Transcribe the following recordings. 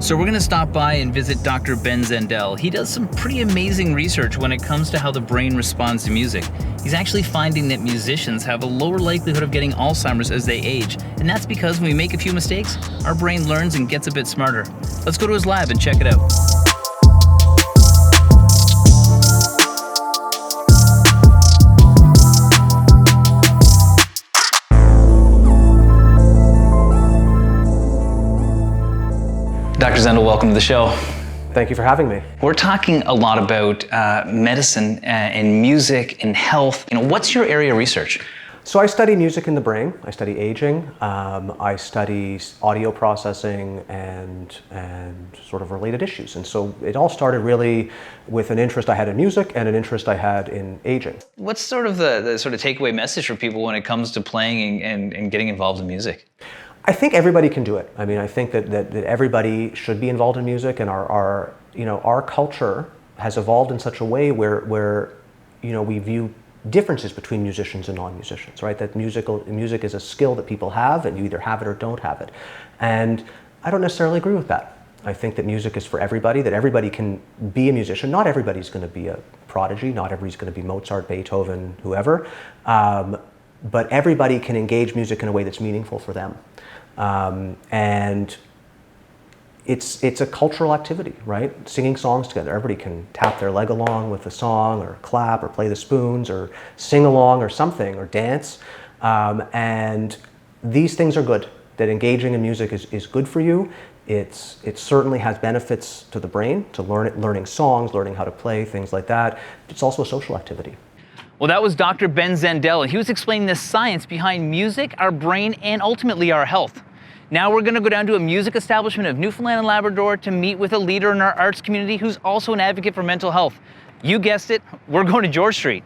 So we're going to stop by and visit Dr. Ben Zendel. He does some pretty amazing research when it comes to how the brain responds to music. He's actually finding that musicians have a lower likelihood of getting Alzheimer's as they age, and that's because when we make a few mistakes, our brain learns and gets a bit smarter. Let's go to his lab and check it out. Dr. Zendel, welcome to the show. Thank you for having me. We're talking a lot about medicine and music and health. What's your area of research? So I study music in the brain. I study aging. I study audio processing and sort of related issues. And so it all started really with an interest I had in music and an interest I had in aging. What's sort of the sort of takeaway message for people when it comes to playing and getting involved in music? I think everybody can do it. I mean, I think that everybody should be involved in music, and our culture has evolved in such a way where we view differences between musicians and non-musicians, right? That music is a skill that people have, and you either have it or don't have it. And I don't necessarily agree with that. I think that music is for everybody, that everybody can be a musician. Not everybody's going to be a prodigy, not everybody's going to be Mozart, Beethoven, whoever, but everybody can engage music in a way that's meaningful for them. And it's a cultural activity, right? Singing songs together. Everybody can tap their leg along with the song, or clap, or play the spoons, or sing along, or something, or dance. And these things are good. That engaging in music is good for you. It certainly has benefits to the brain, to learning songs, learning how to play, things like that. It's also a social activity. Well, that was Dr. Ben Zendel, and he was explaining the science behind music, our brain, and ultimately our health. Now we're going to go down to a music establishment of Newfoundland and Labrador to meet with a leader in our arts community who's also an advocate for mental health. You guessed it, we're going to George Street.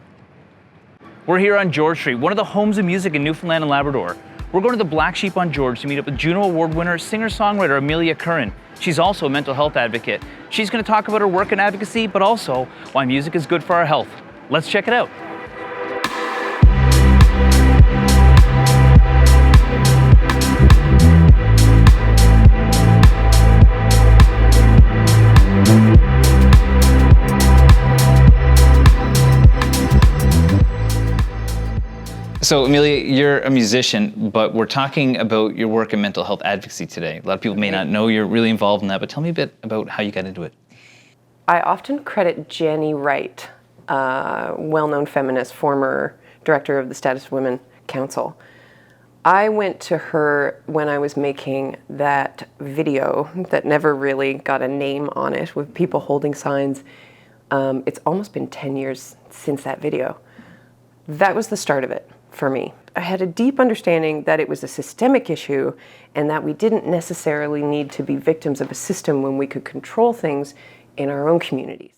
We're here on George Street, one of the homes of music in Newfoundland and Labrador. We're going to the Black Sheep on George to meet up with Juno Award winner, singer-songwriter Amelia Curran. She's also a mental health advocate. She's going to talk about her work in advocacy, but also why music is good for our health. Let's check it out. So Amelia, you're a musician, but we're talking about your work in mental health advocacy today. A lot of people may not know you're really involved in that, but tell me a bit about how you got into it. I often credit Jenny Wright, a well-known feminist, former director of the Status of Women Council. I went to her when I was making that video that never really got a name on it, with people holding signs. It's almost been 10 years since that video. That was the start of it for me. I had a deep understanding that it was a systemic issue and that we didn't necessarily need to be victims of a system when we could control things in our own communities.